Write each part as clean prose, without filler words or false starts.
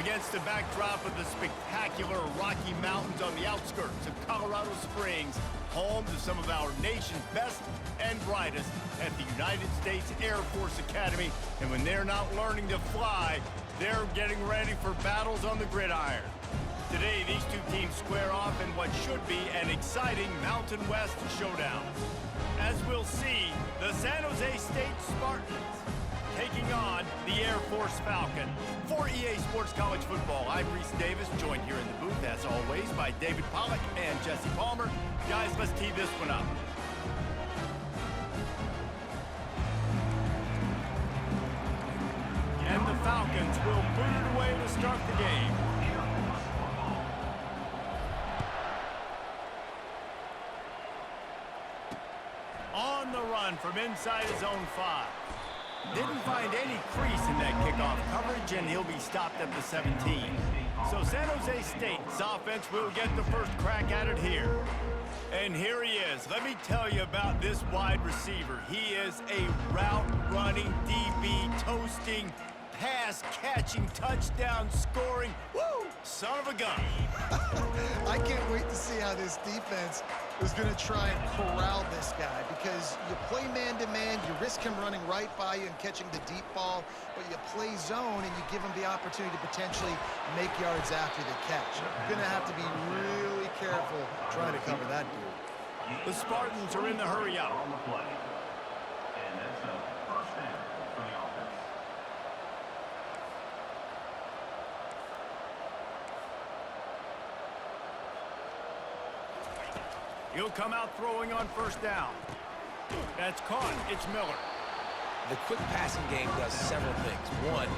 Against the backdrop of the spectacular Rocky Mountains on the outskirts of Colorado Springs, home to some of our nation's best and brightest at the United States Air Force Academy. And when they're not learning to fly, they're getting ready for battles on the gridiron. Today, these two teams square off in what should be an exciting Mountain West showdown. As we'll see, the San Jose State Spartans taking on the Air Force Falcons. For EA Sports College Football, I'm Reese Davis, joined here in the booth, as always, by David Pollack and Jesse Palmer. Guys, let's tee this one up. And the Falcons will boot it away to start the game. On the run from inside his own 5. Didn't find any crease in that kickoff coverage, and he'll be stopped at the 17. So San Jose State's offense will get the first crack at it here. And here he is. Let me tell you about this wide receiver. He is a route-running, DB, toasting, pass-catching, touchdown-scoring, woo, son of a gun. I can't wait to see how this defense is going to try and corral this guy, because you play man-to-man, you risk him running right by you and catching the deep ball, but you play zone and you give him the opportunity to potentially make yards after the catch. You're going to have to be really careful trying to cover that dude. The Spartans are in the hurry up. He'll come out throwing on first down. That's caught. It's Miller. The quick passing game does several things. One,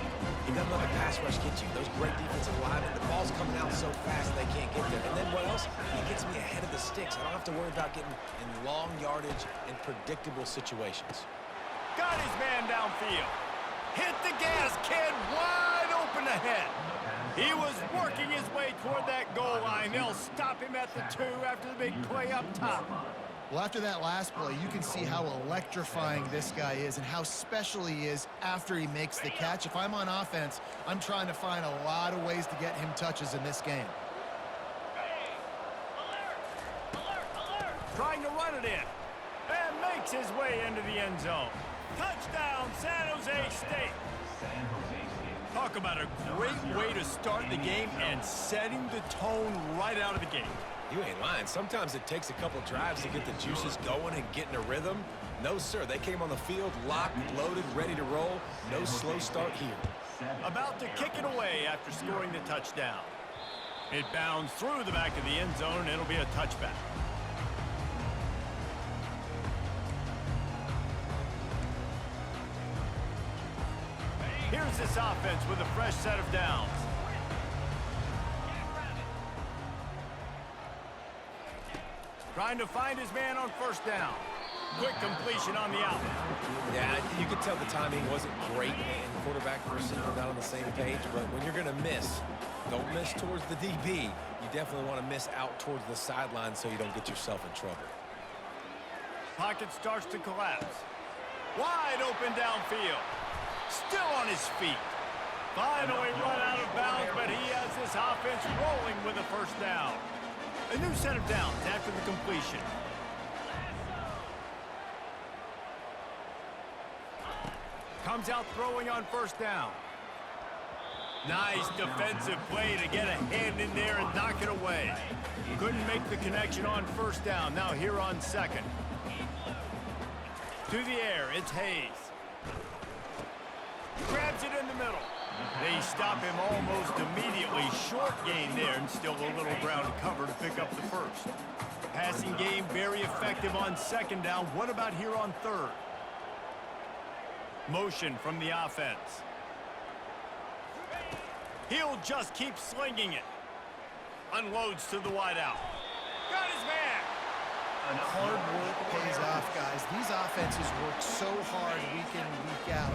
he doesn't let the pass rush get you. Those great defensive linemen, the ball's coming out so fast they can't get there. And then what else? He gets me ahead of the sticks. I don't have to worry about getting in long yardage and predictable situations. Got his man downfield. Hit the gas, kid. Wide open ahead. He was working his way toward that goal line. They'll stop him at the 2 after the big play up top. Well, after that last play, you can see how electrifying this guy is and how special he is after he makes the catch. If I'm on offense, I'm trying to find a lot of ways to get him touches in this game. Trying to run it in. And makes his way into the end zone. Touchdown, San Jose State. Talk about a great way to start the game and setting the tone right out of the gate. You ain't lying. Sometimes it takes a couple drives to get the juices going and get in a rhythm. No, sir. They came on the field locked, loaded, ready to roll. No slow start here. About to kick it away after scoring the touchdown. It bounds through the back of the end zone, and it'll be a touchback. Here's this offense with a fresh set of downs. Trying to find his man on first down. Quick completion on the out. Yeah, you could tell the timing wasn't great, and quarterback and receiver not on the same page, but when you're going to miss, don't miss towards the DB. You definitely want to miss out towards the sideline so you don't get yourself in trouble. Pocket starts to collapse. Wide open downfield. Still on his feet. Finally run out of bounds, but he has this offense rolling with a first down. A new set of downs after the completion. Comes out throwing on first down. Nice defensive play to get a hand in there and knock it away. Couldn't make the connection on first down. Now here on second. To the air, it's Hayes. Grabs it in the middle. They stop him almost immediately. Short gain there, and still a little ground to cover to pick up the first. Passing game very effective on second down. What about here on third? Motion from the offense. He'll just keep slinging it. Unloads to the wideout. Got his man. Hard work pays off, guys. These offenses work so hard week in and week out,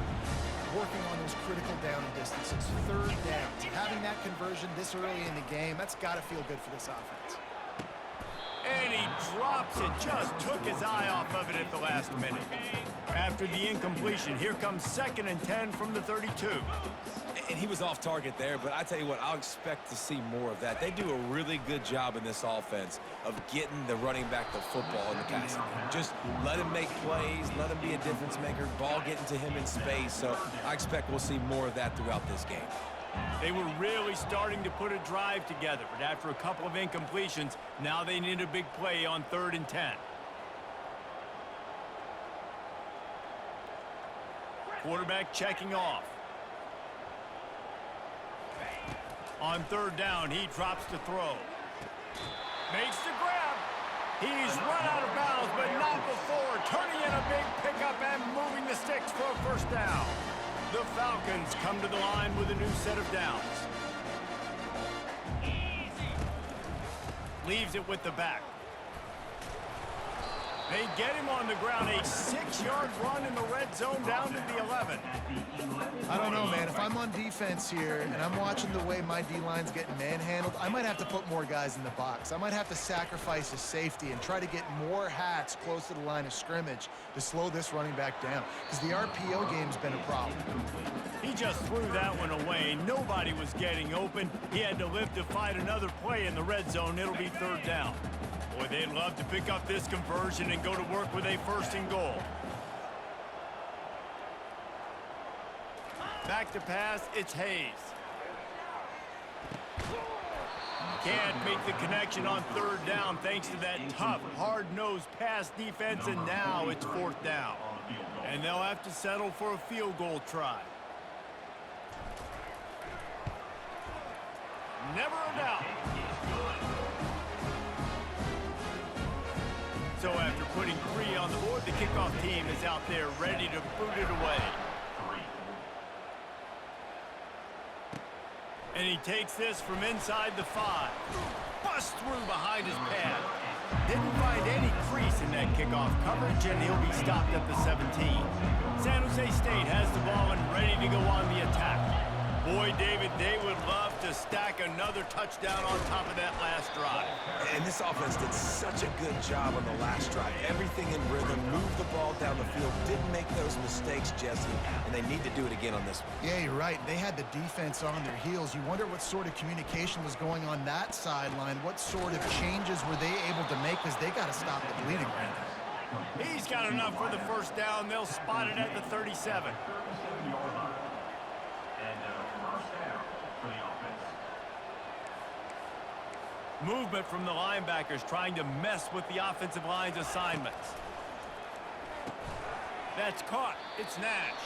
working on those critical down and distances. Third downs. Having that conversion this early in the game, that's got to feel good for this offense. And he drops it. Just took his eye off of it at the last minute. After the incompletion, here comes 2nd and 10 from the 32. And he was off target there, but I tell you what, I'll expect to see more of that. They do a really good job in this offense of getting the running back the football in the passing game. Just let him make plays, let him be a difference maker, ball getting to him in space. So I expect we'll see more of that throughout this game. They were really starting to put a drive together, but after a couple of incompletions, now they need a big play on 3rd and 10. Quarterback checking off. On 3rd down, he drops to throw. Makes the grab. He's run out of bounds, but not before turning in a big pickup and moving the sticks for a 1st down. The Falcons come to the line with a new set of downs. Leaves it with the back. They get him on the ground, a 6-yard run in the red zone down to the 11. I don't know, man. If I'm on defense here and I'm watching the way my D-line's getting manhandled, I might have to put more guys in the box. I might have to sacrifice a safety and try to get more hats close to the line of scrimmage to slow this running back down, because the RPO game's been a problem. He just threw that one away. Nobody was getting open. He had to live to fight another play in the red zone. It'll be 3rd down. Boy, they'd love to pick up this conversion and go to work with a 1st and goal. Back to pass, it's Hayes. Can't make the connection on 3rd down thanks to that tough, hard-nosed pass defense, and now it's 4th down. And they'll have to settle for a field goal try. Never a doubt. So after putting 3 on the board, the kickoff team is out there ready to boot it away. And he takes this from inside the 5. Busts through behind his pad. Didn't find any crease in that kickoff coverage, and he'll be stopped at the 17. San Jose State has the ball and ready to go on the attack. Boy, David, they would love to stack another touchdown on top of that last drive. And this offense did such a good job on the last drive. Everything in rhythm, moved the ball down the field, didn't make those mistakes, Jesse, and they need to do it again on this one. Yeah, you're right. They had the defense on their heels. You wonder what sort of communication was going on that sideline. What sort of changes were they able to make, because they got to stop the bleeding right now. He's got enough for the 1st down. They'll spot it at the 37. Movement from the linebackers trying to mess with the offensive line's assignments. That's caught. It's Nash.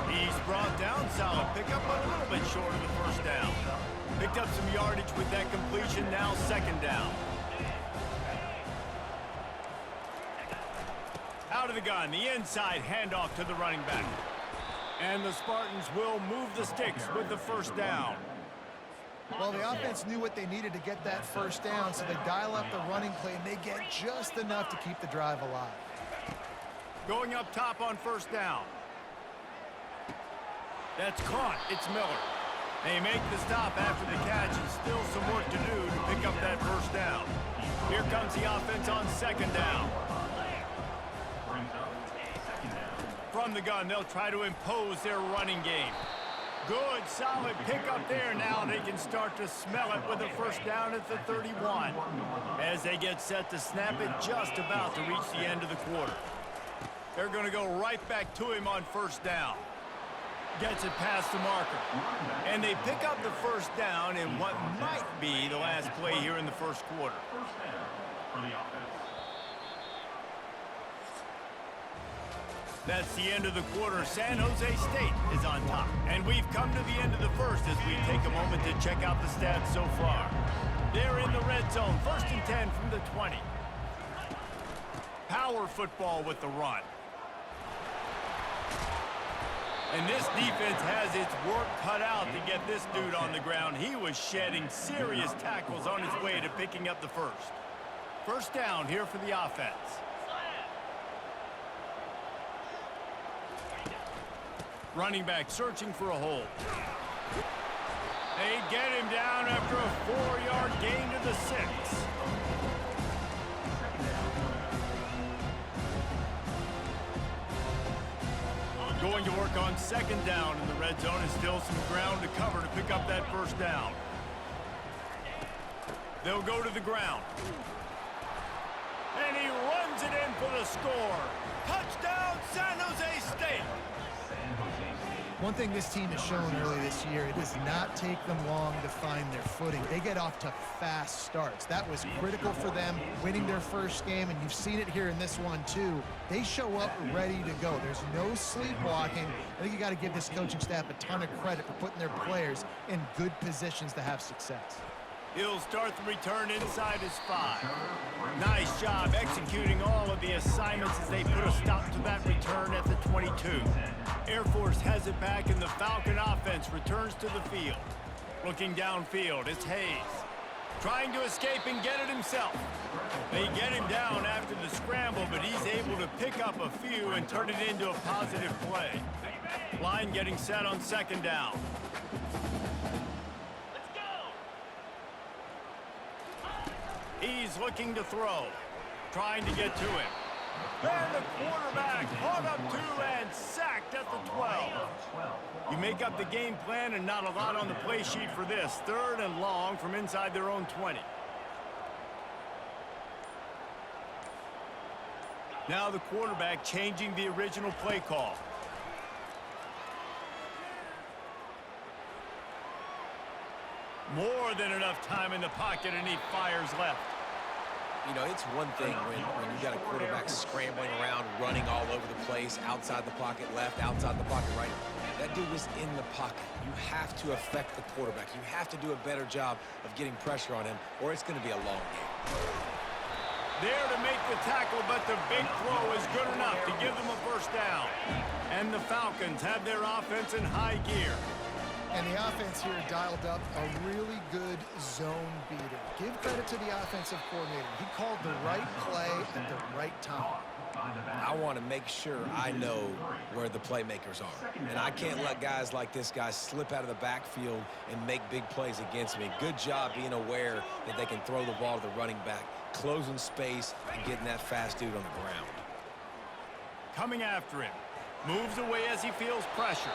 He's brought down. Solid pickup, but a little bit short of the 1st down. Picked up some yardage with that completion. Now 2nd down. Out of the gun. The inside handoff to the running back. And the Spartans will move the sticks with the 1st down. Well, the offense knew what they needed to get that 1st down, so they dial up the running play, and they get just enough to keep the drive alive. Going up top on 1st down. That's caught. It's Miller. They make the stop after the catch, and still some work to do to pick up that 1st down. Here comes the offense on 2nd down. From the gun, they'll try to impose their running game. Good, solid pickup there. Now they can start to smell it with a 1st down at the 31. As they get set to snap it, just about to reach the end of the quarter. They're going to go right back to him on 1st down. Gets it past the marker. And they pick up the 1st down in what might be the last play here in the 1st quarter. That's the end of the quarter. San Jose State is on top. And we've come to the end of the 1st as we take a moment to check out the stats so far. They're in the red zone. 1st and 10 from the 20. Power football with the run. And this defense has its work cut out to get this dude on the ground. He was shedding serious tackles on his way to picking up the 1st. 1st down here for the offense. Running back searching for a hole. They get him down after a 4-yard gain to the 6. Going to work on second down in the red zone, and still some ground to cover to pick up that first down. They'll go to the ground. And he runs it in for the score. Touchdown, San Jose State. One thing this team has shown early this year, it does not take them long to find their footing. They get off to fast starts. That was critical for them, winning their first game, and you've seen it here in this one too. They show up ready to go. There's no sleepwalking. I think you got to give this coaching staff a ton of credit for putting their players in good positions to have success. He'll start the return inside his 5. Nice job executing all of the assignments as they put a stop to that return at the 22. Air Force has it back, and the Falcon offense returns to the field. Looking downfield, it's Hayes. Trying to escape and get it himself. They get him down after the scramble, but he's able to pick up a few and turn it into a positive play. Line getting set on second down. He's looking to throw, trying to get to him. And the quarterback caught up to and sacked at the 12. You make up the game plan, and not a lot on the play sheet for this. Third and long from inside their own 20. Now the quarterback changing the original play call. More than enough time in the pocket, and he fires left. You know, it's one thing when you got a quarterback scrambling around, running all over the place, outside the pocket left, outside the pocket right. That dude was in the pocket. You have to affect the quarterback. You have to do a better job of getting pressure on him, or it's going to be a long game. There to make the tackle, but the big throw is good enough to give them a first down. And the Falcons have their offense in high gear. And the offense here dialed up a really good zone beater. Give credit to the offensive coordinator. He called the right play at the right time. I want to make sure I know where the playmakers are. And I can't let guys like this guy slip out of the backfield and make big plays against me. Good job being aware that they can throw the ball to the running back, closing space, and getting that fast dude on the ground. Coming after him. Moves away as he feels pressure.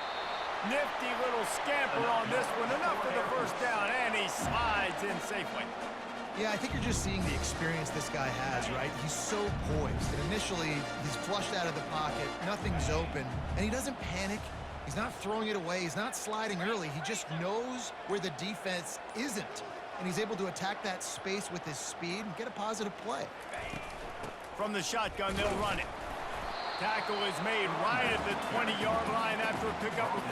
Nifty little scamper on this one. Enough for the first down, and he slides in safely. Yeah, I think you're just seeing the experience this guy has, right? He's so poised. And initially, he's flushed out of the pocket. Nothing's open. And he doesn't panic. He's not throwing it away. He's not sliding early. He just knows where the defense isn't. And he's able to attack that space with his speed and get a positive play. From the shotgun, they'll run it. Tackle is made right at the 20-yard line after a pickup of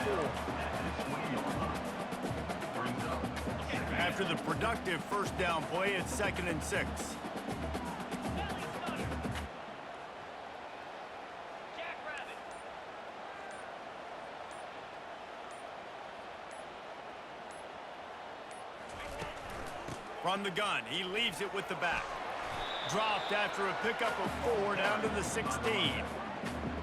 4. After the productive first down play, it's 2nd and 6. From the gun, he leaves it with the back. Dropped after a pickup of 4 down to the 16.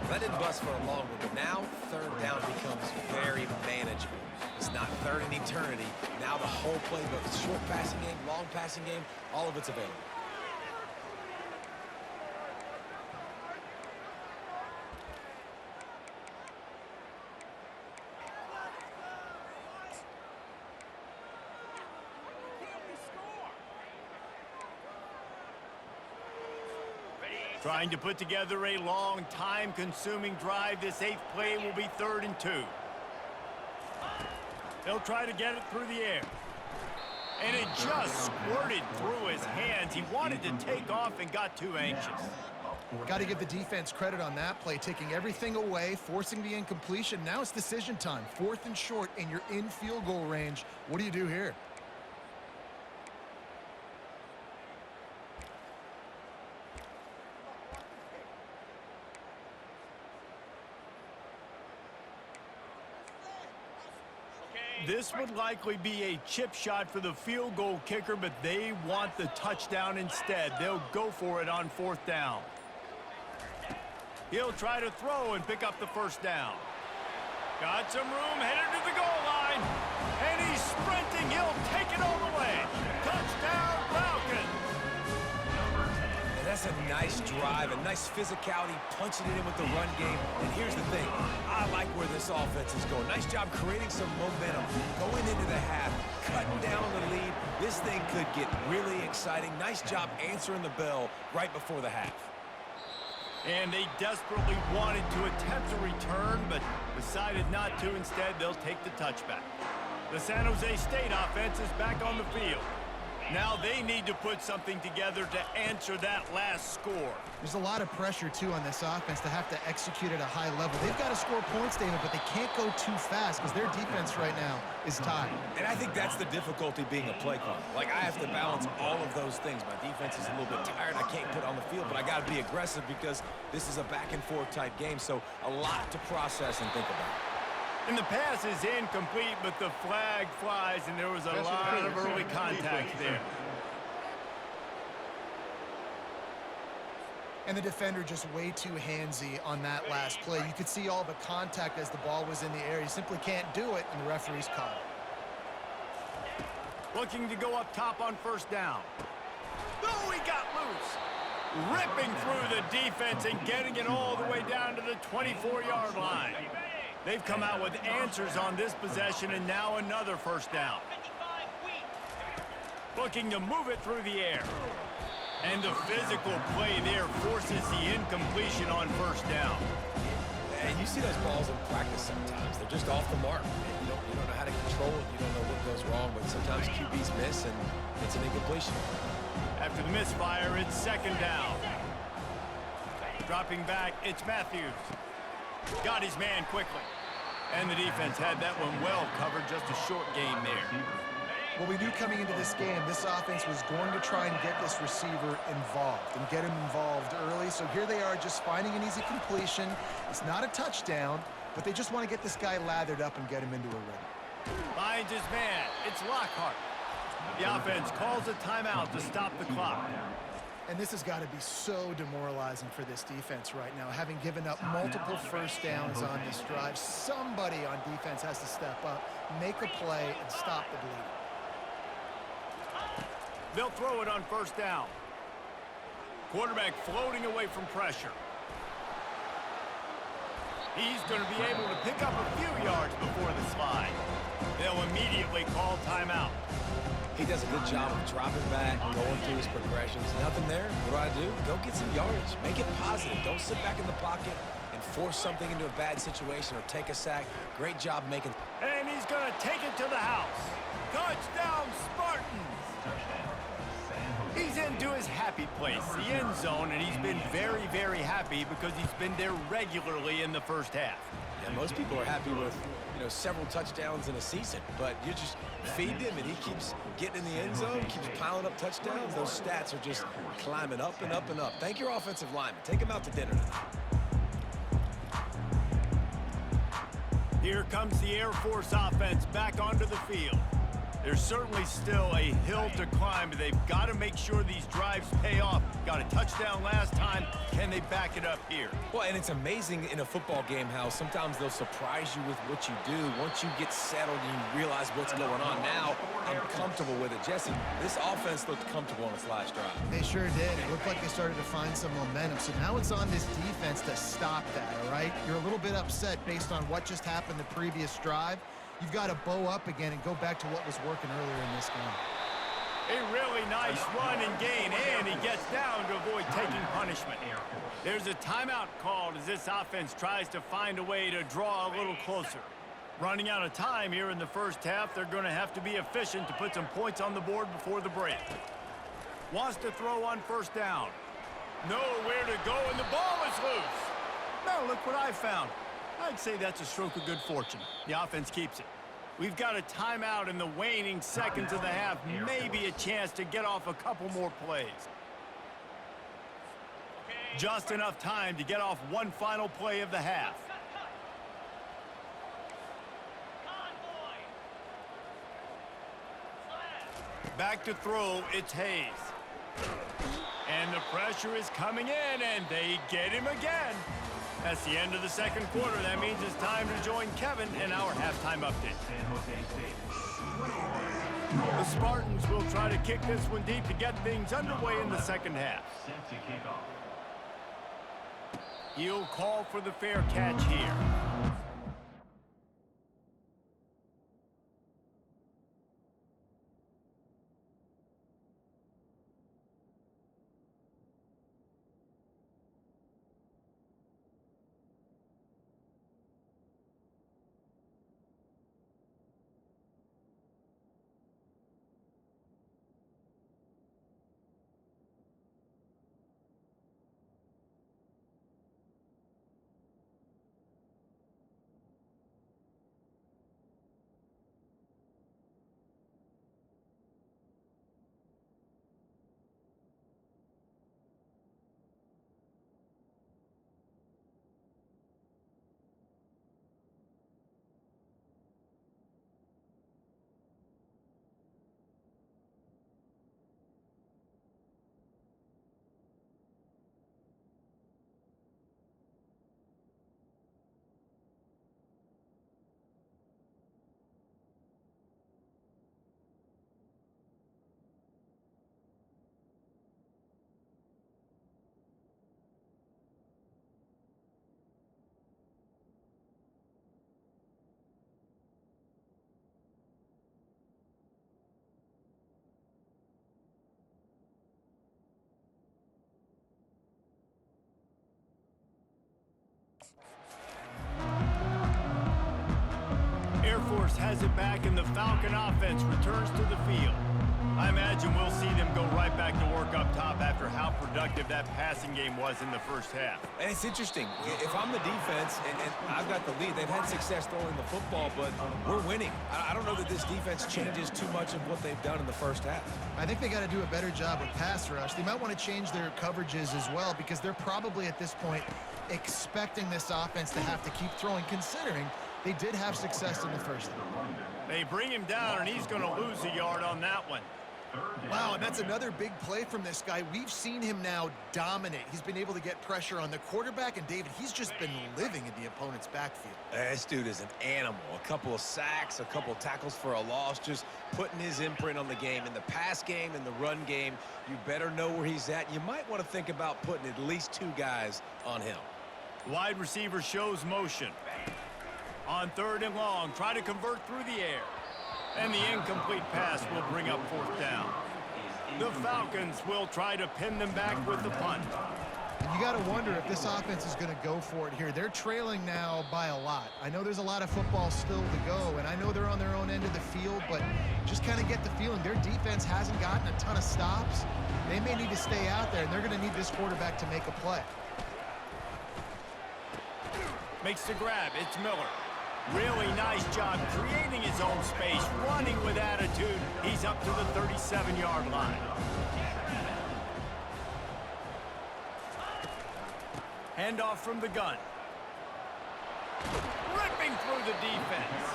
That didn't bust for a long one, but now third down becomes very manageable. It's not third in eternity. Now the whole playbook, short passing game, long passing game, all of it's available. Trying to put together a long, time-consuming drive. This 8th play will be 3rd and 2. They'll try to get it through the air. And it just squirted through his hands. He wanted to take off and got too anxious. Got to give the defense credit on that play, taking everything away, forcing the incompletion. Now it's decision time. 4th and short, and you're in field goal range. What do you do here? This would likely be a chip shot for the field goal kicker, but they want the touchdown instead. They'll go for it on 4th down. He'll try to throw and pick up the first down. Got some room, headed to the goal line. And he's sprinting. He'll take it all the way. Touchdown, Falcons. And That's a nice drive, a nice physicality, punching it in with the run game. And here's the thing, I like where this offense is going. Nice job creating some momentum, going into the half, cutting down the lead. This thing could get really exciting. Nice job answering the bell right before the half. And they desperately wanted to attempt a return, but decided not to. Instead, they'll take the touchback. The San Jose State offense is back on the field. Now they need to put something together to answer that last score. There's a lot of pressure, too, on this offense to have to execute at a high level. They've got to score points, David, but they can't go too fast because their defense right now is tied. And I think that's the difficulty being a play caller. Like, I have to balance all of those things. My defense is a little bit tired. I can't put on the field, but I got to be aggressive because this is a back-and-forth type game, so a lot to process and think about. And the pass is incomplete, but the flag flies, and there was a lot of early contact there. And the defender just way too handsy on that last play. You could see all the contact as the ball was in the air. You simply can't do it, and the referee's called it. Looking to go up top on first down. Oh, he got loose. Ripping through the defense and getting it all the way down to the 24-yard line. They've come out with answers on this possession, and now another first down. Looking to move it through the air. And the physical play there forces the incompletion on first down. And you see those balls in practice sometimes. They're just off the mark. You don't know how to control it. You don't know what goes wrong, but sometimes QBs miss, and it's an incompletion. After the misfire, it's second down. Dropping back, it's Matthews. Got his man quickly. And the defense had that one well covered, just a short game there. Well, we knew coming into this game, this offense was going to try and get this receiver involved and get him involved early. So here they are just finding an easy completion. It's not a touchdown, but they just want to get this guy lathered up and get him into a rhythm. Finds his man. It's Lockhart. The offense calls a timeout to stop the clock. And this has got to be so demoralizing for this defense right now. Having given up multiple first downs on this drive, somebody on defense has to step up, make a play, and stop the bleeding. They'll throw it on first down. Quarterback floating away from pressure. He's going to be able to pick up a few yards before the slide. They'll immediately call timeout. He does a good job of dropping back, going through his progressions. Nothing there. What do? Go get some yardage. Make it positive. Don't sit back in the pocket and force something into a bad situation or take a sack. Great job making. And he's going to take it to the house. Touchdown, Spartans! He's into his happy place, the end zone, and he's been very, very happy because he's been there regularly in the first half. Yeah, most people are happy with, several touchdowns in a season, but you just feed him and he keeps getting in the end zone, keeps piling up touchdowns. Those stats are just climbing up and up and up. Thank your offensive lineman. Take him out to dinner tonight. Here comes the Air Force offense back onto the field. There's certainly still a hill to climb, but they've got to make sure these drives pay off. Got a touchdown last time. Can they back it up here? Well, and it's amazing in a football game how sometimes they'll surprise you with what you do. Once you get settled and you realize what's going on, now I'm comfortable with it. Jesse, this offense looked comfortable on its last drive. They sure did. It looked like they started to find some momentum. So now it's on this defense to stop that, all right? You're a little bit upset based on what just happened the previous drive. You've got to bow up again and go back to what was working earlier in this game. A really nice run and gain, and he gets down to avoid taking punishment. There's a timeout called as this offense tries to find a way to draw a little closer. Running out of time here in the first half, they're going to have to be efficient to put some points on the board before the break. Wants to throw on first down. Nowhere to go, and the ball is loose. Now look what I found. I'd say that's a stroke of good fortune. The offense keeps it. We've got a timeout in the waning seconds of the half. Maybe a chance to get off a couple more plays. Just enough time to get off one final play of the half. Back to throw, it's Hayes. And the pressure is coming in, and they get him again. That's the end of the second quarter. That means it's time to join Kevin in our halftime update. The Spartans will try to kick this one deep to get things underway in the second half. He'll call for the fair catch here. Air Force has it back, and the Falcon offense returns to the field. I imagine we'll see them go right back to work up top after how productive that passing game was in the first half. And it's interesting. If I'm the defense and I've got the lead, they've had success throwing the football, but we're winning. I don't know that this defense changes too much of what they've done in the first half. I think they got to do a better job with pass rush. They might want to change their coverages as well, because they're probably at this point expecting this offense to have to keep throwing, considering they did have success in the first half. They bring him down, and he's going to lose a yard on that one. Wow, and that's another big play from this guy. We've seen him now dominate. He's been able to get pressure on the quarterback, and David, he's just been living in the opponent's backfield. This dude is an animal. A couple of sacks, a couple of tackles for a loss, just putting his imprint on the game. In the pass game and the run game, you better know where he's at. You might want to think about putting at least 2 guys on him. Wide receiver shows motion. On 3rd and long, try to convert through the air. And the incomplete pass will bring up 4th down. The Falcons will try to pin them back with the punt. And you got to wonder if this offense is going to go for it here. They're trailing now by a lot. I know there's a lot of football still to go, and I know they're on their own end of the field, but just kind of get the feeling their defense hasn't gotten a ton of stops. They may need to stay out there, and they're going to need this quarterback to make a play. Makes the grab. It's Miller. Really nice job creating his own space, running with attitude. He's up to the 37-yard line. Handoff from the gun. Ripping through the defense.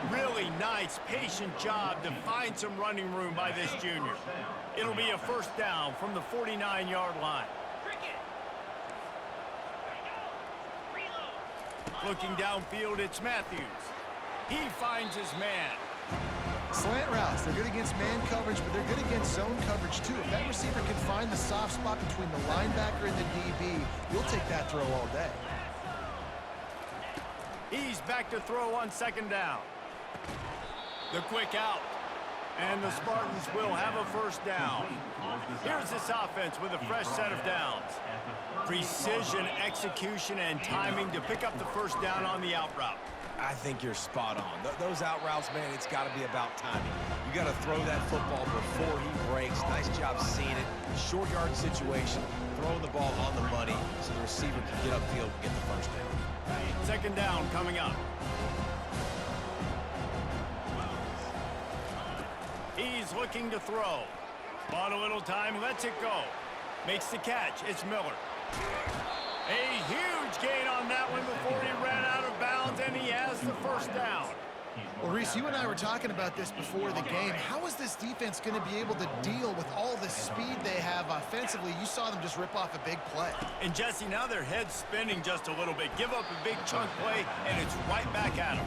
Really nice, patient job to find some running room by this junior. It'll be a 1st down from the 49-yard line. Looking downfield, it's Matthews. He finds his man. Slant routes, they're good against man coverage, but they're good against zone coverage too. If that receiver can find the soft spot between the linebacker and the DB, you'll take that throw all day. He's back to throw on 2nd down. The quick out. And the Spartans will have a 1st down. Here's this offense with a fresh set of downs. Precision, execution, and timing to pick up the 1st down on the out route. I think you're spot on. Those out routes, man, it's got to be about timing. You got to throw that football before he breaks. Nice job seeing it. Short yard situation, throwing the ball on the money so the receiver can get upfield and get the 1st down. 2nd down coming up. He's looking to throw. Bought a little time, lets it go. Makes the catch. It's Miller. A huge gain on that one before he ran out of bounds, and he has the 1st down. Well, Reese, you and I were talking about this before the game. How is this defense going to be able to deal with all the speed they have offensively? You saw them just rip off a big play. And Jesse, now their head's spinning just a little bit. Give up a big chunk play, and it's right back at them.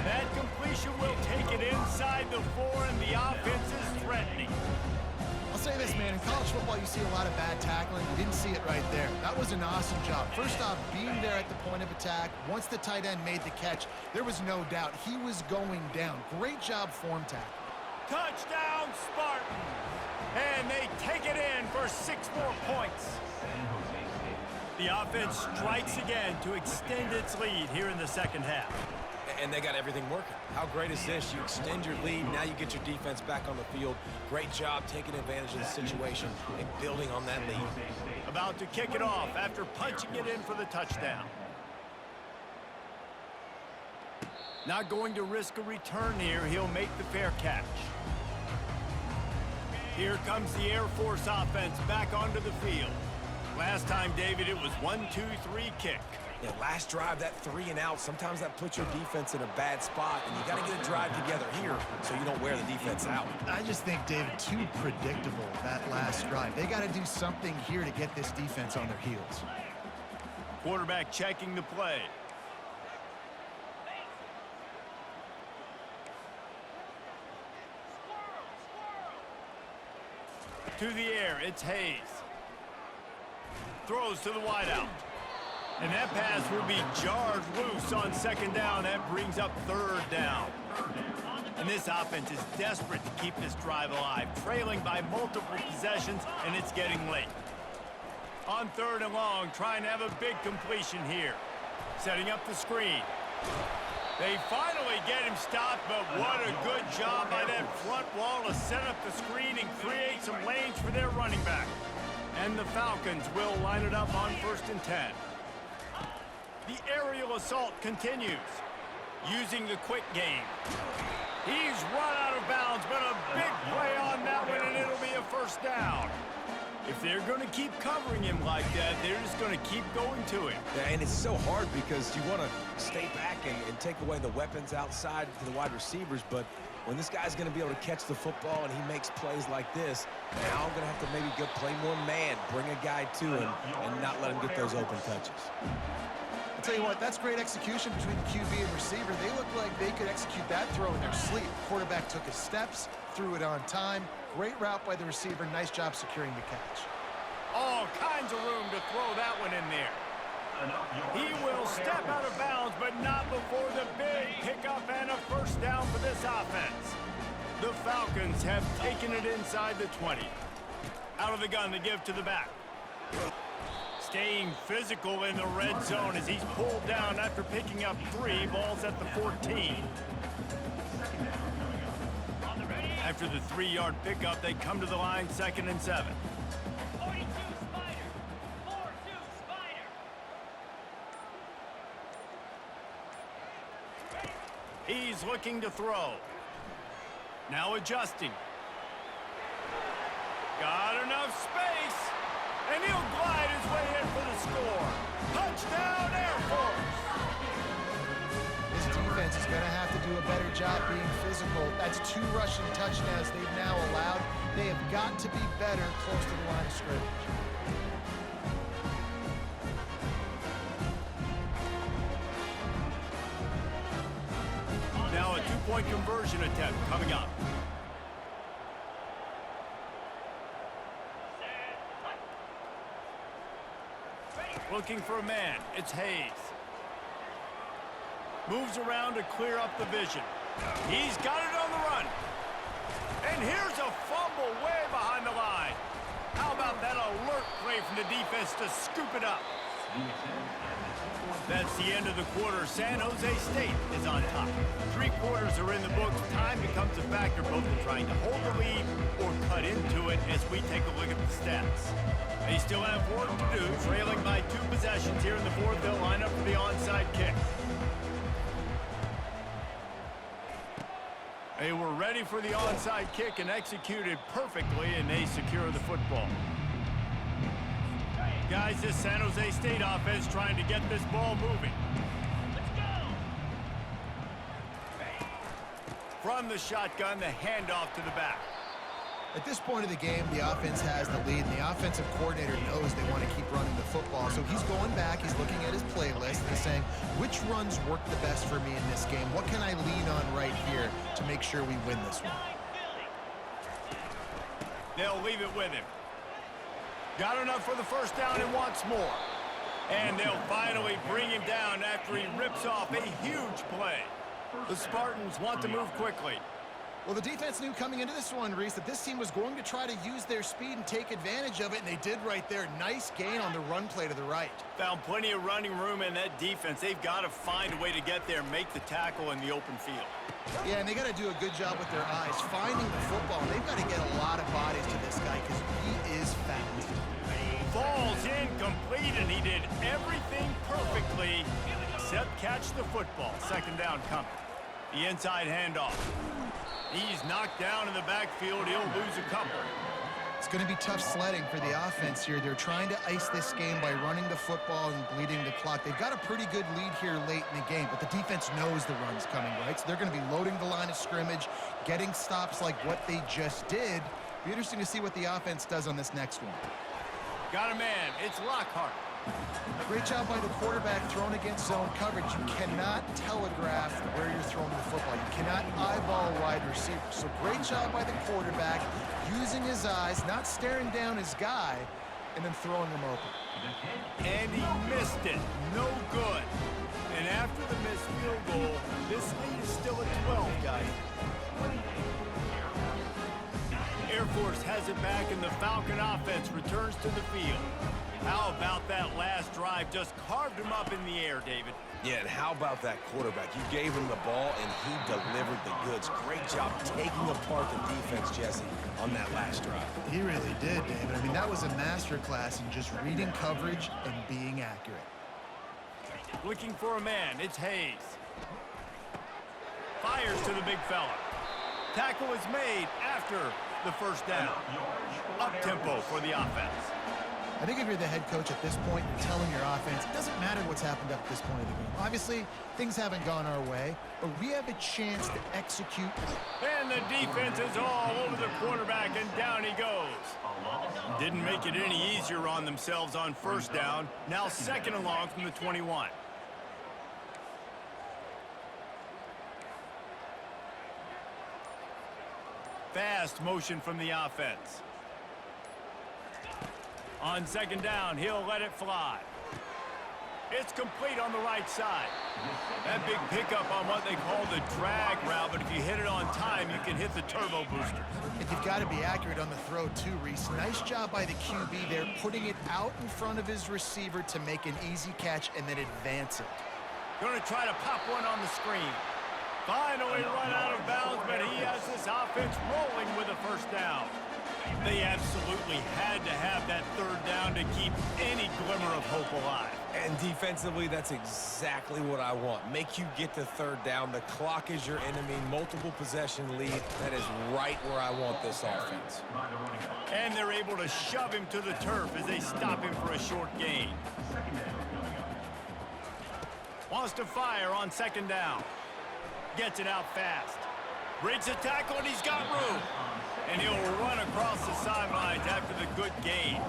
That completion will take it inside the 4, and the offense is threatening. I'll say this, man. In college football, you see a lot of bad tackling. You didn't see it right there. That was an awesome job. First off, being there at the point of attack. Once the tight end made the catch, there was no doubt he was going down. Great job form tackle. Touchdown, Spartans! And they take it in for 6 more points. The offense strikes again to extend its lead here in the second half. And they got everything working. How great is this? You extend your lead, now you get your defense back on the field. Great job taking advantage of the situation and building on that lead. About to kick it off after punching it in for the touchdown. Not going to risk a return here. He'll make the fair catch. Here comes the Air Force offense back onto the field. Last time, David, it was 1-2-3 kick. Yeah, last drive, that 3 and out, sometimes that puts your defense in a bad spot, and you got to get a drive together here so you don't wear the defense out. I just think, David, too predictable, that last drive. They got to do something here to get this defense on their heels. Quarterback checking the play. To the air, it's Hayes. Throws to the wideout. And that pass will be jarred loose on second down. That brings up third down. And this offense is desperate to keep this drive alive, trailing by multiple possessions, and it's getting late. On third and long, trying to have a big completion here. Setting up the screen. They finally get him stopped, but what a good job by that front wall to set up the screen and create some lanes for their running back. And the Falcons will line it up on 1st and 10. The aerial assault continues, using the quick game. He's run out of bounds, but a big play on that one, and it'll be a first down. If they're going to keep covering him like that, they're just going to keep going to it. Yeah, and it's so hard because you want to stay back and take away the weapons outside to the wide receivers, but when this guy's going to be able to catch the football and he makes plays like this, now I'm going to have to maybe go play more man, bring a guy to him, and not let him get those open touches. I'll tell you what, that's great execution between the QB and receiver. They look like they could execute that throw in their sleep. Quarterback took his steps, threw it on time. Great route by the receiver. Nice job securing the catch. All kinds of room to throw that one in there. He will step out of bounds, but not before the big pickup and a first down for this offense. The Falcons have taken it inside the 20. Out of the gun to give to the back. Staying physical in the red zone as he's pulled down after picking up 3 balls at the 14. After the 3-yard pickup, they come to the line 2nd and 7. 42 Spider. 4-2 Spider. He's looking to throw. Now adjusting. Got enough space. And he'll glide his way in for the score. Touchdown, Air Force! This defense is going to have to do a better job being physical. That's 2 rushing touchdowns they've now allowed. They have got to be better close to the line of scrimmage. Now a 2-point conversion attempt coming up. Looking for a man. It's Hayes. Moves around to clear up the vision. He's got it on the run. And here's a fumble way behind the line. How about that alert play from the defense to scoop it up? That's the end of the quarter. San Jose State is on top. 3 quarters are in the books. Time becomes a factor both in trying to hold the lead or cut into it as we take a look at the stats. They still have work to do, trailing by 2 possessions here in the 4th. They'll line up for the onside kick. They were ready for the onside kick and executed perfectly, and they secure the football. Guys, this San Jose State offense trying to get this ball moving. Let's go. from the shotgun, the handoff to the back. At this point of the game, the offense has the lead, and the offensive coordinator knows they want to keep running the football. So he's going back, he's looking at his playlist, and he's saying, which runs work the best for me in this game? What can I lean on right here to make sure we win this one? They'll leave it with him. Got enough for the first down and wants more. And they'll finally bring him down after he rips off a huge play. The Spartans want to move quickly. Well, the defense knew coming into this one, Reese, that this team was going to try to use their speed and take advantage of it, and they did right there. Nice gain on the run play to the right. Found plenty of running room in that defense. They've got to find a way to get there, make the tackle in the open field. Yeah, and they got to do a good job with their eyes, finding the football. They've got to get a lot of bodies to this guy because he is fast. Falls incomplete, and he did everything perfectly except catch the football. Second down coming. The inside handoff. He's knocked down in the backfield. He'll lose a couple. It's going to be tough sledding for the offense here. They're trying to ice this game by running the football and bleeding the clock. They've got a pretty good lead here late in the game, but the defense knows the run's coming, right? So they're going to be loading the line of scrimmage, getting stops like what they just did. Be interesting to see what the offense does on this next one. Got a man. It's Lockhart. Great job by the quarterback throwing against zone coverage. You cannot telegraph where you're throwing the football. You cannot eyeball a wide receiver. So great job by the quarterback using his eyes, not staring down his guy, and then throwing him open. And he missed it. No good. And after the missed field goal, this lead is still at 12, guys. Air Force has it back, and the Falcon offense returns to the field. How about that last drive? Just carved him up in the air, David. Yeah, and how about that quarterback? You gave him the ball, and he delivered the goods. Great job taking apart the defense, Jesse, on that last drive. He really did, David. I mean, that was a masterclass in just reading coverage and being accurate. Looking for a man. It's Hayes. Fires to the big fella. Tackle is made after the first down. Up-tempo for the offense. I think if you're the head coach at this point, you're telling your offense, it doesn't matter what's happened up to this point of the game. Obviously, things haven't gone our way, but we have a chance to execute. And the defense is all over the quarterback, and down he goes. Didn't make it any easier on themselves on first down. Now second and long from the 21. Fast motion from the offense. On second down, he'll let it fly. It's complete on the right side. That big pickup on what they call the drag route, but if you hit it on time, you can hit the turbo boosters. And you've got to be accurate on the throw too, Reese. Nice job by the QB there, putting it out in front of his receiver to make an easy catch and then advance it. Going to try to pop one on the screen. Finally run out of bounds, but he has this offense rolling with a first down. They absolutely had to have that third down to keep any glimmer of hope alive. And defensively, that's exactly what I want. Make you get the third down. The clock is your enemy. Multiple possession lead. That is right where I want this offense. And they're able to shove him to the turf as they stop him for a short gain. Wants to fire on second down. Gets it out fast. Breaks a tackle, and he's got room. And he'll run across the sidelines after the good gain.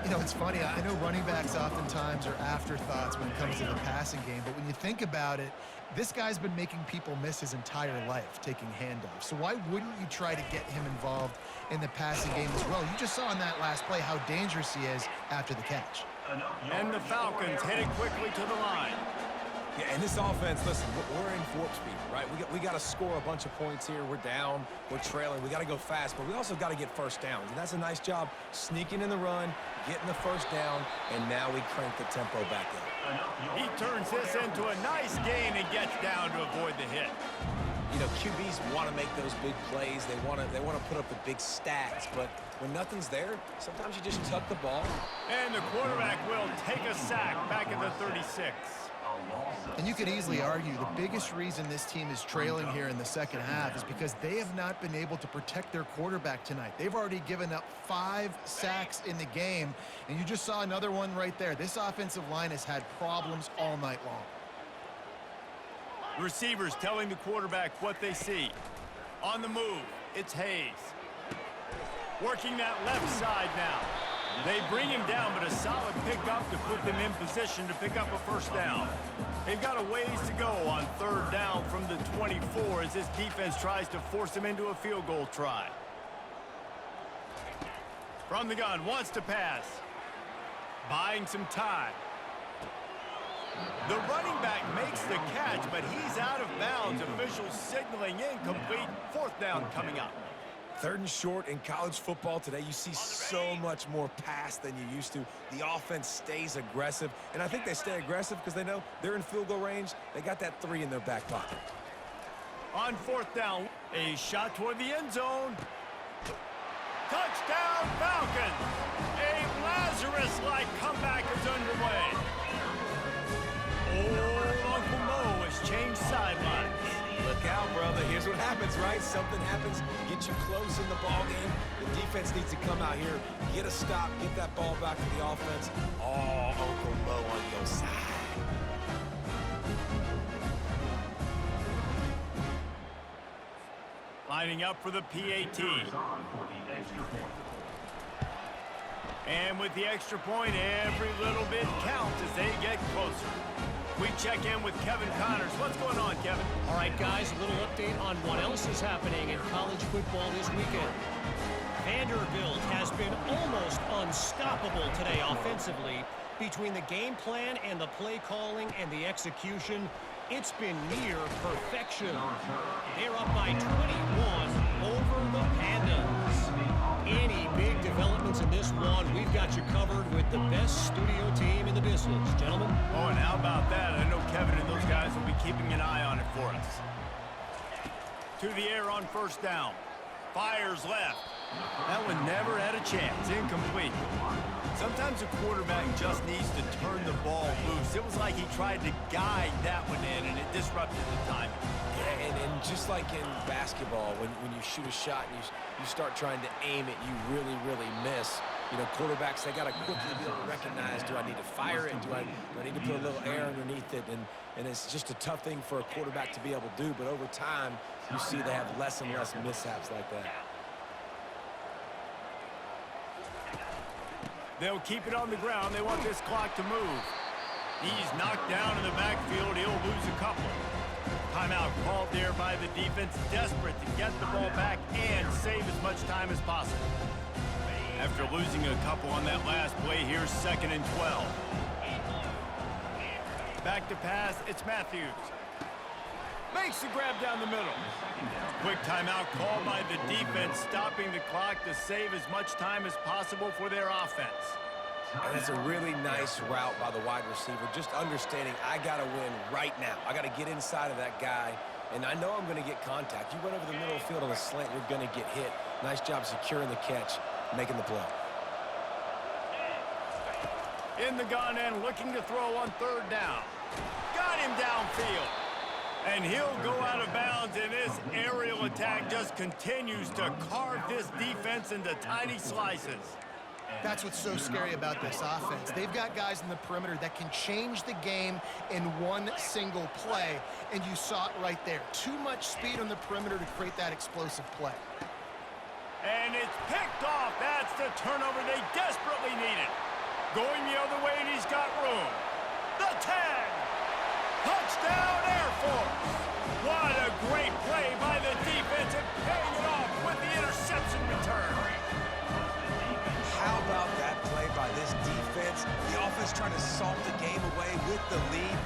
You know, it's funny. I know running backs oftentimes are afterthoughts when it comes to the passing game, but when you think about it, this guy's been making people miss his entire life taking handoffs. So why wouldn't you try to get him involved in the passing game as well? You just saw in that last play how dangerous he is after the catch. And the Falcons headed quickly to the line. Yeah, and this offense, listen, we're in warp speed, right? We got to score a bunch of points here. We're down, we're trailing. We got to go fast, but we also got to get first downs. And that's a nice job sneaking in the run, getting the first down, and now we crank the tempo back up. He turns this into a nice gain and gets down to avoid the hit. You know, QBs want to make those big plays. They want to put up the big stats, but when nothing's there, sometimes you just tuck the ball. And the quarterback will take a sack back at the 36. And you could easily argue the biggest reason this team is trailing here in the second half is because they have not been able to protect their quarterback tonight. They've already given up 5 sacks in the game, and you just saw another one right there. This offensive line has had problems all night long. Receivers telling the quarterback what they see. On the move, it's Hayes. Working that left side now. They bring him down, but a solid pickup to put them in position to pick up a first down. They've got a ways to go on third down from the 24 as this defense tries to force them into a field goal try. From the gun, wants to pass. Buying some time. The running back makes the catch, but he's out of bounds. Officials signaling incomplete. Fourth down coming up. Third and short in college football today. You see so much more pass than you used to. The offense stays aggressive, and I think they stay aggressive because they know they're in field goal range. They got that 3 in their back pocket. On fourth down, a shot toward the end zone. Touchdown Falcons! A Lazarus-like comeback is underway. Old Uncle Mo has changed sidelines. Look out, brother. Here's what happens, right? Something happens, get you close in the ball game. The defense needs to come out here, get a stop, get that ball back to the offense. Oh, Uncle Mo on your side. Lining up for the PAT. And with the extra point, every little bit counts as they get closer. We check in with Kevin Connors. What's going on, Kevin? All right, guys, a little update on what else is happening in college football this weekend. Vanderbilt has been almost unstoppable today offensively. Between the game plan and the play calling and the execution, it's been near perfection. They're up by 21 over the Pandas. Any big developments in this one, we've got you covered with the best studio team in the business, gentlemen. Oh, and how about that? I know Kevin and those guys will be keeping an eye on it for us. To the air on first down. Fires left. That one never had a chance. Incomplete. Sometimes a quarterback just needs to turn the ball loose. It was like he tried to guide that one in, and it disrupted the timing. Yeah, and just like in basketball, when you shoot a shot and you start trying to aim it, you really miss. You know, quarterbacks, they got to quickly be able to recognize, do I need to fire it? Do I need to put a little air underneath it? And it's just a tough thing for a quarterback to be able to do. But over time, you see they have less and less mishaps like that. They'll keep it on the ground. They want this clock to move. He's knocked down in the backfield. He'll lose a couple. Timeout called there by the defense, desperate to get the ball back and save as much time as possible. After losing a couple on that last play, here's 2nd and 12. Back to pass, it's Matthews. Makes the grab down the middle. Quick timeout called by the defense, stopping the clock to save as much time as possible for their offense. And it's a really nice route by the wide receiver, just understanding I got to win right now. I got to get inside of that guy, and I know I'm going to get contact. You went over the middle of the field on a slant, you're going to get hit. Nice job securing the catch, making the play. In the gun and looking to throw on third down. Got him downfield. And he'll go out of bounds, and this aerial attack just continues to carve this defense into tiny slices. That's what's so scary about this offense. They've got guys in the perimeter that can change the game in one single play, and you saw it right there. Too much speed on the perimeter to create that explosive play. And it's picked off. That's the turnover they desperately needed. Going the other way, and he's got room. The 10. Touchdown, Air Force. What a great play by the defense and paying it off with the interception return. How about that play by this defense? The offense trying to salt the game away with the lead.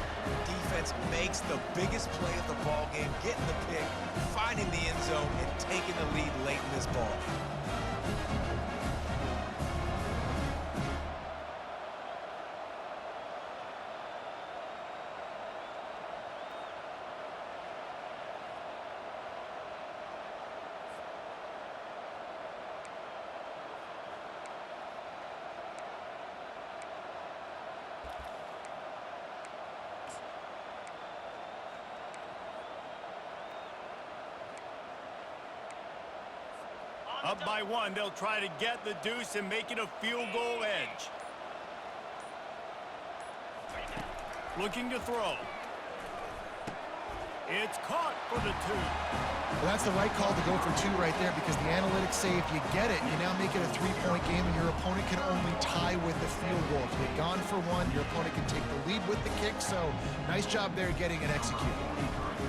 Defense makes the biggest play of the ball game, getting the pick, finding the end zone, and taking the lead late in this ball game. Up by 1, they'll try to get the deuce and make it a field goal edge. Looking to throw. It's caught for the 2. Well, that's the right call to go for 2 right there because the analytics say if you get it, you now make it a 3-point game and your opponent can only tie with the field goal. If you're gone for 1, your opponent can take the lead with the kick. So nice job there getting it executed.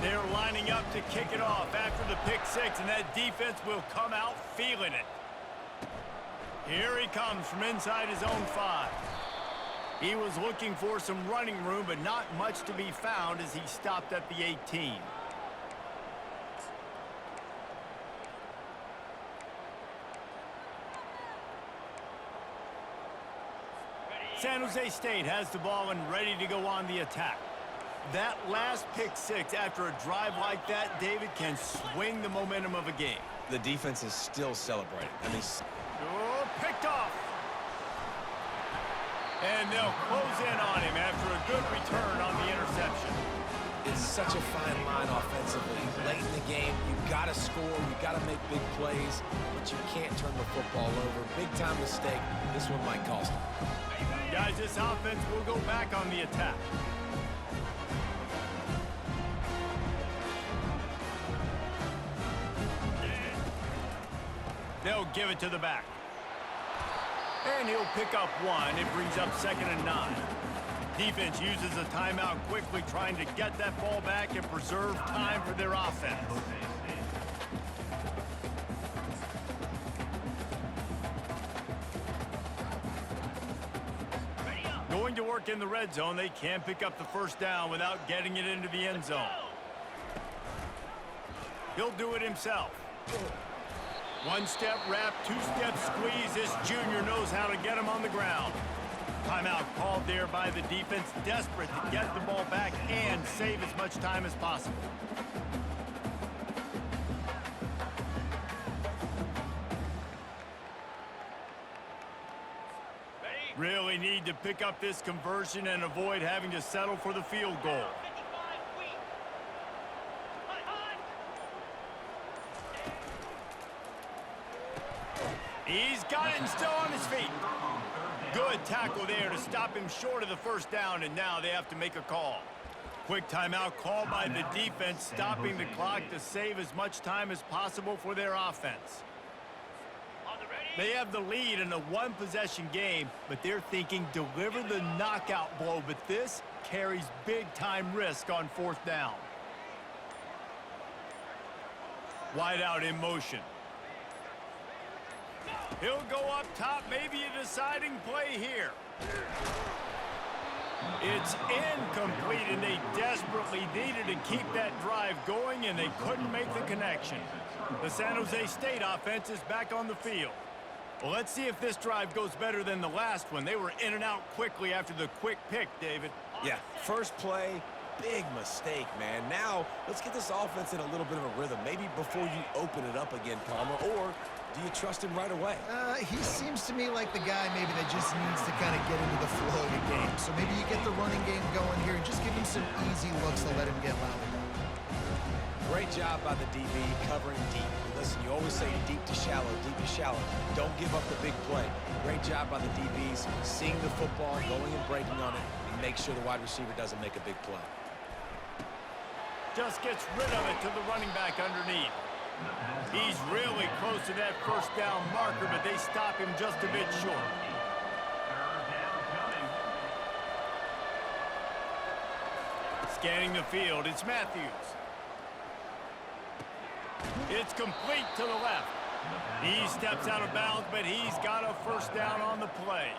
They're lining up to kick it off after the pick 6, and that defense will come out feeling it. Here he comes from inside his own 5. He was looking for some running room, but not much to be found as he stopped at the 18. San Jose State has the ball and ready to go on the attack. That last pick 6 after a drive like that, David, can swing the momentum of a game. The defense is still celebrating. I mean, oh, picked off. And they'll close in on him after a good return on the interception. it's such a fine line offensively. Late in the game, you've got to score, you've got to make big plays, but you can't turn the football over. Big-time mistake. This one might cost them. Guys, this offense will go back on the attack. They'll give it to the back. And he'll pick up one. It brings up 2nd and 9. Defense uses a timeout quickly, trying to get that ball back and preserve time for their offense. Going to work in the red zone. They can't pick up the first down without getting it into the end zone. He'll do it himself. One-step wrap, two-step squeeze. This junior knows how to get him on the ground. Timeout called there by the defense, desperate to get the ball back and save as much time as possible. Really need to pick up this conversion and avoid having to settle for the field goal. He's got it and still on his feet. Good tackle there to stop him short of the first down, and now they have to make a call. Quick timeout called by the defense, stopping the clock to save as much time as possible for their offense. They have the lead in a one-possession game, but they're thinking deliver the knockout blow, but this carries big-time risk on 4th down. Wide out in motion. He'll go up top, maybe a deciding play here. It's incomplete, and they desperately needed to keep that drive going, and they couldn't make the connection. The San Jose State offense is back on the field. Well, let's see if this drive goes better than the last one. They were in and out quickly after the quick pick, David. Yeah, first play, big mistake, man. Now, let's get this offense in a little bit of a rhythm. Maybe before you open it up again, Palmer, or do you trust him right away? He seems to me like the guy maybe that just needs to kind of get into the flow of the game. So maybe you get the running game going here and just give him some easy looks to let him get loud. Great job by the DB covering deep. Listen, you always say deep to shallow, deep to shallow. Don't give up the big play. Great job by the DBs, seeing the football, going and breaking on it, and make sure the wide receiver doesn't make a big play. Just gets rid of it to the running back underneath. He's really close to that first down marker, but they stop him just a bit short. Scanning the field, it's Matthews. It's complete to the left. He steps out of bounds, but he's got a first down on the play.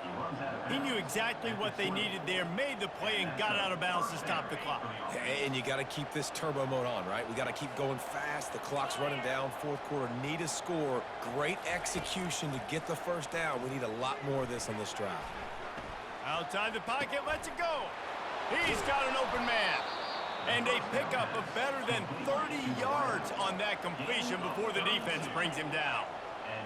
He knew exactly what they needed there, made the play, and got out of bounds to stop the clock. And you got to keep this turbo mode on, right? We got to keep going fast. The clock's running down. 4th quarter, need a score. Great execution to get the first down. We need a lot more of this on this drive. Outside the pocket, lets it go. He's got an open man. And they pick up a better than 30 yards on that completion before the defense brings him down.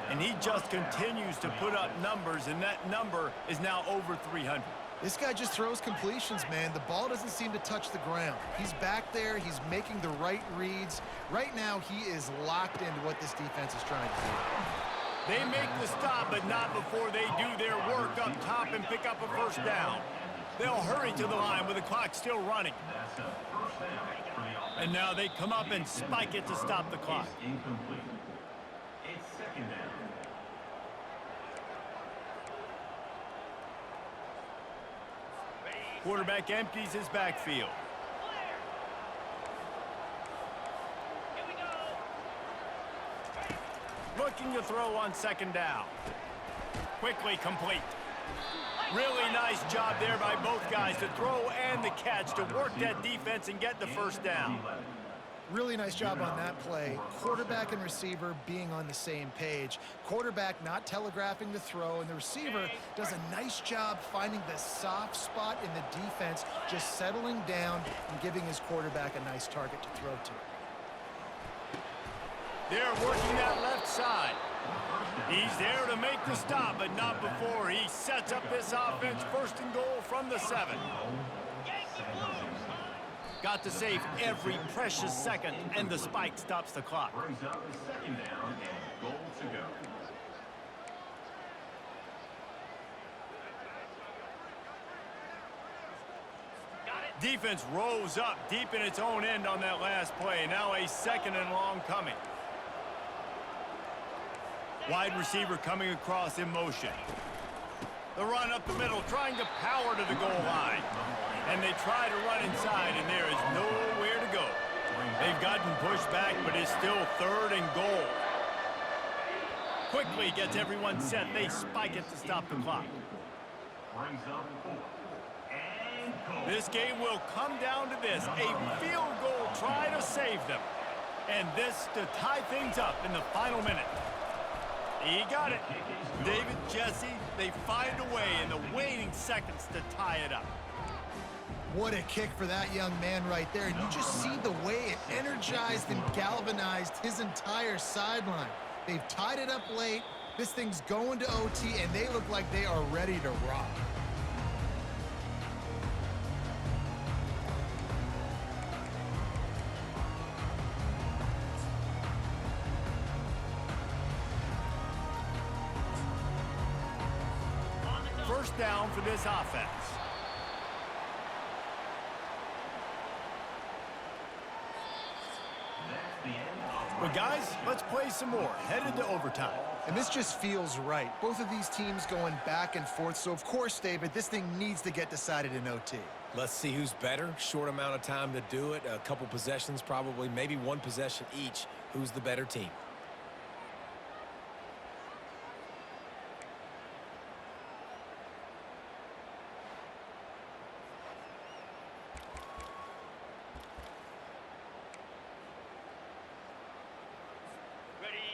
And he just continues to put up numbers, and that number is now over 300. This guy just throws completions, man. The ball doesn't seem to touch the ground. He's back there. He's making the right reads. Right now, he is locked into what this defense is trying to do. They make the stop, but not before they do their work up top and pick up a first down. They'll hurry to the line with the clock still running. And now they come up and spike it to stop the clock. It's incomplete. It's second down. Quarterback empties his backfield. Clear. Here we go. Looking to throw on second down. Quickly complete. Really nice job there by both guys to throw and the catch to work that defense and get the first down. Really nice job on that play. Quarterback and receiver being on the same page. Quarterback not telegraphing the throw, and the receiver does a nice job finding the soft spot in the defense, just settling down and giving his quarterback a nice target to throw to. They're working that left side. He's there to make the stop, but not before he sets up this offense. First and goal from the 7. Yankee Blues. Got to save every precious second, and the spike stops the clock. Brings up a second down and goal to go. Got it. Defense rose up deep in its own end on that last play. Now a second and long coming. Wide receiver coming across in motion. The run up the middle, trying to power to the goal line. And they try to run inside, and there is nowhere to go. They've gotten pushed back, but it's still third and goal. Quickly gets everyone set. They spike it to stop the clock. Brings up 4. And goal. This game will come down to this. A field goal try to save them. And this to tie things up in the final minute. He got it. David, Jesse, they find a way in the waning seconds to tie it up. What a kick for that young man right there. And you just see the way it energized and galvanized his entire sideline. They've tied it up late. This thing's going to OT, and they look like they are ready to rock. First down for this offense. But guys, let's play some more. Headed to overtime. And this just feels right. Both of these teams going back and forth. So, of course, David, this thing needs to get decided in OT. Let's see who's better. Short amount of time to do it. A couple possessions probably, maybe one possession each. Who's the better team?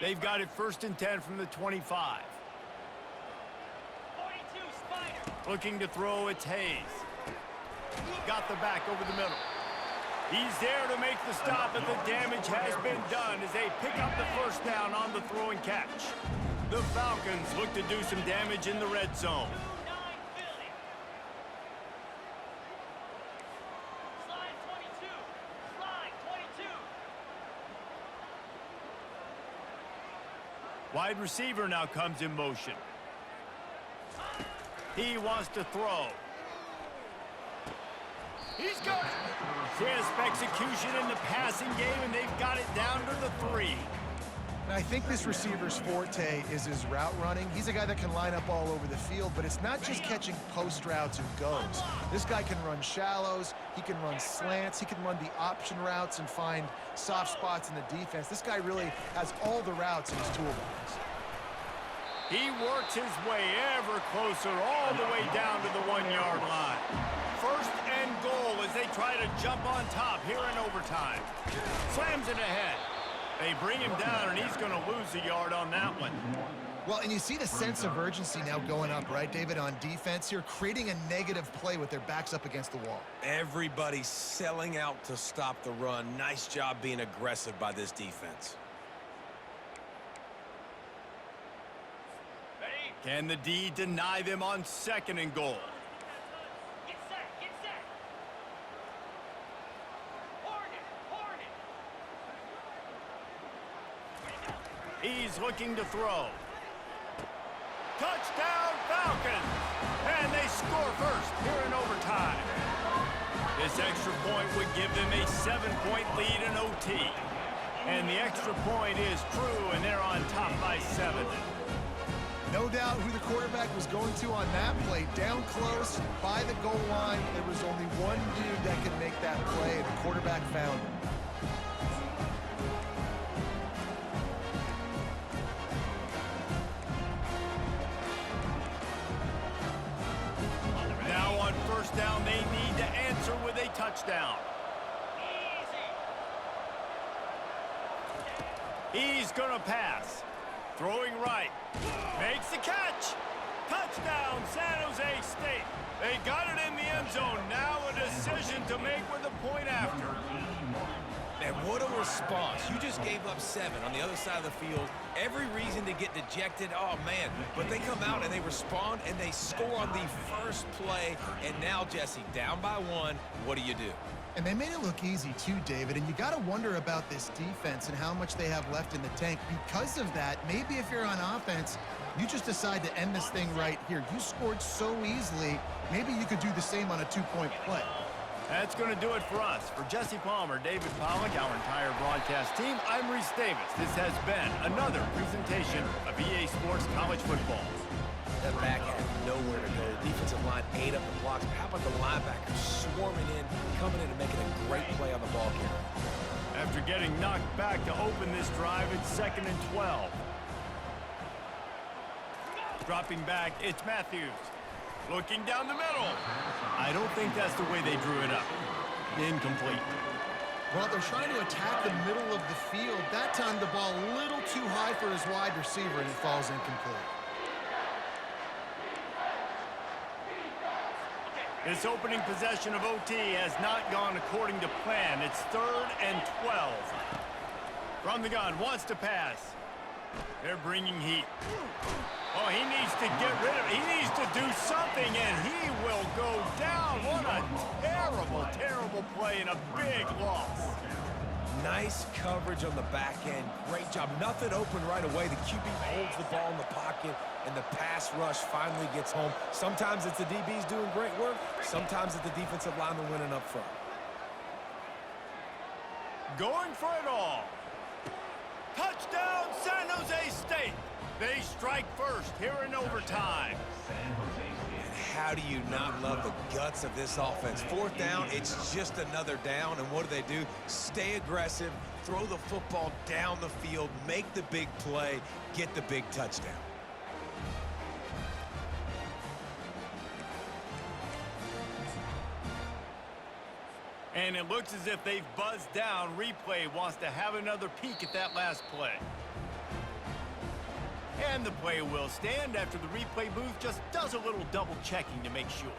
They've got it first and 10 from the 25. 42 Spider. Looking to throw, it's Hayes. Got the back over the middle. He's there to make the stop, and the damage has been done as they pick up the first down on the throw and catch. The Falcons look to do some damage in the red zone. 9 Philly. Slide 22. Slide 22. Wide receiver now comes in motion. He wants to throw. He's got it. Crisp execution in the passing game, and they've got it down to the 3. And I think this receiver's forte is his route running. He's a guy that can line up all over the field, but it's not just catching post routes and goes. This guy can run shallows, he can run slants, he can run the option routes and find soft spots in the defense. This guy really has all the routes in his toolbox. He works his way ever closer all the way down to the 1-yard line. First and goal as they try to jump on top here in overtime. Slams it ahead. They bring him down, and he's going to lose a yard on that one. Well, and you see the sense of urgency now going up, right, David, on defense here, creating a negative play with their backs up against the wall. Everybody's selling out to stop the run. Nice job being aggressive by this defense. Ready? Can the D deny them on second and goal? Get set. Get set. Hornet. Hornet. He's looking to throw. Touchdown Falcons! And they score first here in overtime. This extra point would give them a 7-point lead in OT. And the extra point is true, and they're on top by 7. No doubt who the quarterback was going to on that play. Down close, by the goal line, there was only one dude that could make that play, and the quarterback found him. Now on first down, they need to answer with a touchdown. He's gonna pass. Throwing right. Makes the catch. Touchdown, San Jose State. They got it in the end zone. Now a decision to make with a point after. And what a response. You just gave up 7 on the other side of the field. Every reason to get dejected. Oh, man. But they come out and they respond and they score on the first play. And now, Jesse, down by 1. What do you do? And they made it look easy too, David, and you got to wonder about this defense and how much they have left in the tank. Because of that, maybe if you're on offense, you just decide to end this thing right here. You scored so easily, maybe you could do the same on a 2-point play. That's going to do it for us. For Jesse Palmer, David Pollack, our entire broadcast team, I'm Reese Davis. This has been another presentation of EA Sports College Football. That back had nowhere to go. The defensive line ate up the blocks. How about the linebackers swarming in, coming in and making a great play on the ball carrier? After getting knocked back to open this drive, it's 2nd and 12. Dropping back, it's Matthews. Looking down the middle. I don't think that's the way they drew it up. Incomplete. Well, they're trying to attack the middle of the field. That time the ball a little too high for his wide receiver, and it falls incomplete. This opening possession of OT has not gone according to plan. It's 3rd and 12. From the gun, wants to pass. They're bringing heat. Oh, he needs to get rid of it. He needs to do something, and he will go down. What a terrible, terrible play and a big loss. Nice coverage on the back end. Great job. Nothing open right away. The QB holds the ball in the pocket, and the pass rush finally gets home. Sometimes it's the DBs doing great work. Sometimes it's the defensive lineman winning up front. Going for it all. Touchdown, San Jose State. They strike first here in overtime. And how do you not love the guts of this offense? 4th down, it's just another down, and what do? Stay aggressive, throw the football down the field, make the big play, get the big touchdown. And it looks as if they've buzzed down. Replay wants to have another peek at that last play. And the play will stand after the replay booth just does a little double checking to make sure.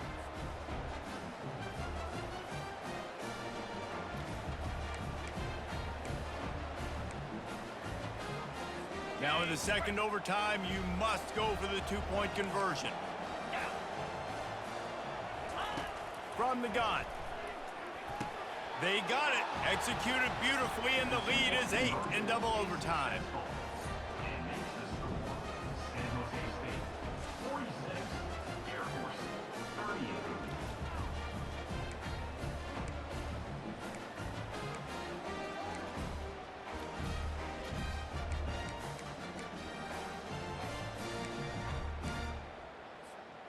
Now in the 2nd overtime, you must go for the 2-point conversion. From the gun. They got it. Executed beautifully, and the lead is 8 in double overtime. And makes the score. San Jose State 46, Air Force 38.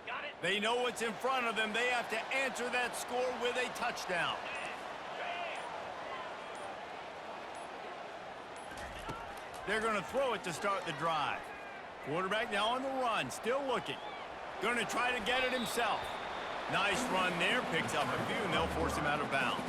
Got it. They know what's in front of them. They have to answer that score with a touchdown. They're going to throw it to start the drive. Quarterback now on the run, still looking. Going to try to get it himself. Nice run there, picks up a few, and they'll force him out of bounds.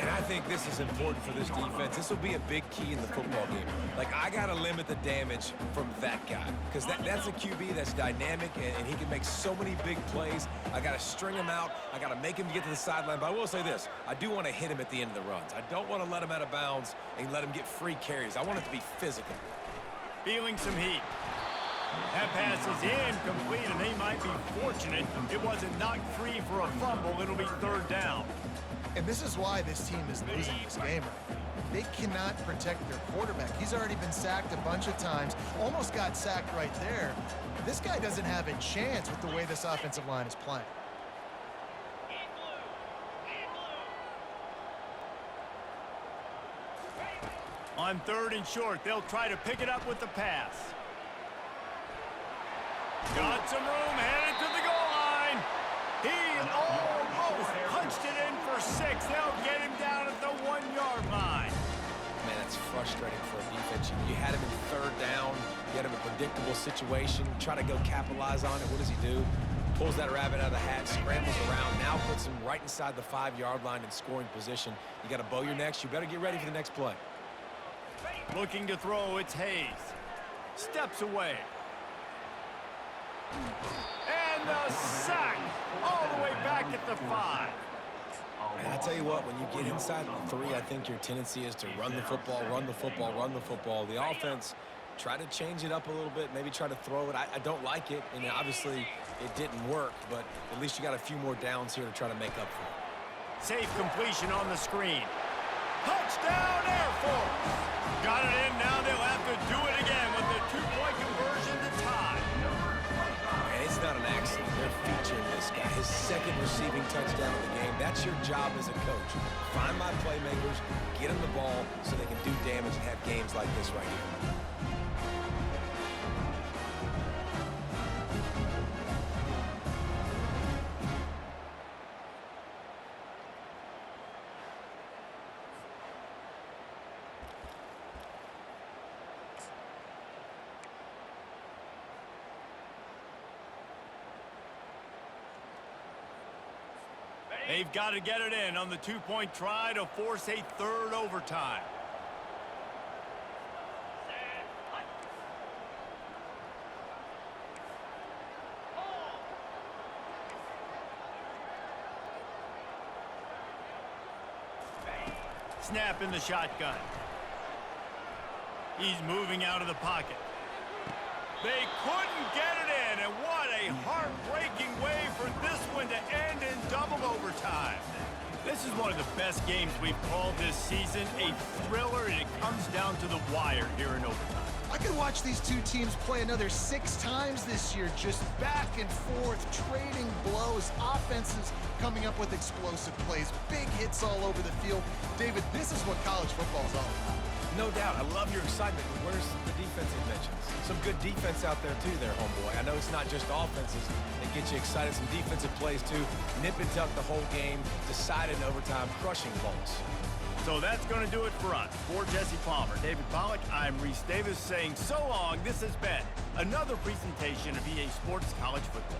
And I think this is important for this defense. This will be a big key in the football game. Like, I got to limit the damage from that guy, because that's a QB that's dynamic, and he can make so many big plays. I got to string him out. I got to make him get to the sideline. But I will say this. I do want to hit him at the end of the runs. I don't want to let him out of bounds and let him get free carries. I want it to be physical. Feeling some heat. That pass is incomplete, and they might be fortunate it wasn't knocked free for a fumble. It'll be 3rd down. And this is why this team is losing this game. They cannot protect their quarterback. He's already been sacked a bunch of times, almost got sacked right there. This guy doesn't have a chance with the way this offensive line is playing. In blue. In blue. On 3rd and short, they'll try to pick it up with the pass. Got some room, headed to the goal line. He almost punched it in for 6. They'll get him down at the 1-yard line. Man, that's frustrating for a defense. You had him in 3rd down. You had him in a predictable situation. Try to go capitalize on it. What does he do? Pulls that rabbit out of the hat, scrambles around, now puts him right inside the 5-yard line in scoring position. You got to bow your necks. You better get ready for the next play. Looking to throw, it's Hayes. Steps away. And the sack all the way back at the 5. And I tell you what, when you get inside the 3, I think your tendency is to run the football, run the football, run the football. The offense, try to change it up a little bit, maybe try to throw it. I don't like it, and obviously it didn't work, but at least you got a few more downs here to try to make up for it. Safe completion on the screen. Touchdown, Air Force! Got it in, now they'll have to do it again with the 2-point conversion to tie. And it's not an accident. They're featuring this guy. His 2nd receiving touchdown of the game. That's your job as a coach. Find my playmakers, get them the ball so they can do damage and have games like this right here. They've got to get it in on the 2-point try to force a 3rd overtime. Snap in the shotgun. He's moving out of the pocket. They couldn't get it in, and what a heartbreaking way for this one to end in double overtime. This is one of the best games we've called this season, a thriller, and it comes down to the wire here in overtime. I could watch these two teams play another 6 times this year, just back and forth, trading blows, offenses coming up with explosive plays, big hits all over the field. David, this is what college football is all about. No doubt. I love your excitement, but where's the defensive mentions? Some good defense out there, too, there, homeboy. I know it's not just offenses that get you excited. Some defensive plays, too. Nip and tuck the whole game, decided in overtime, crushing balls. So that's going to do it for us. For Jesse Palmer, David Pollack, I'm Reese Davis saying so long. This has been another presentation of EA Sports College Football.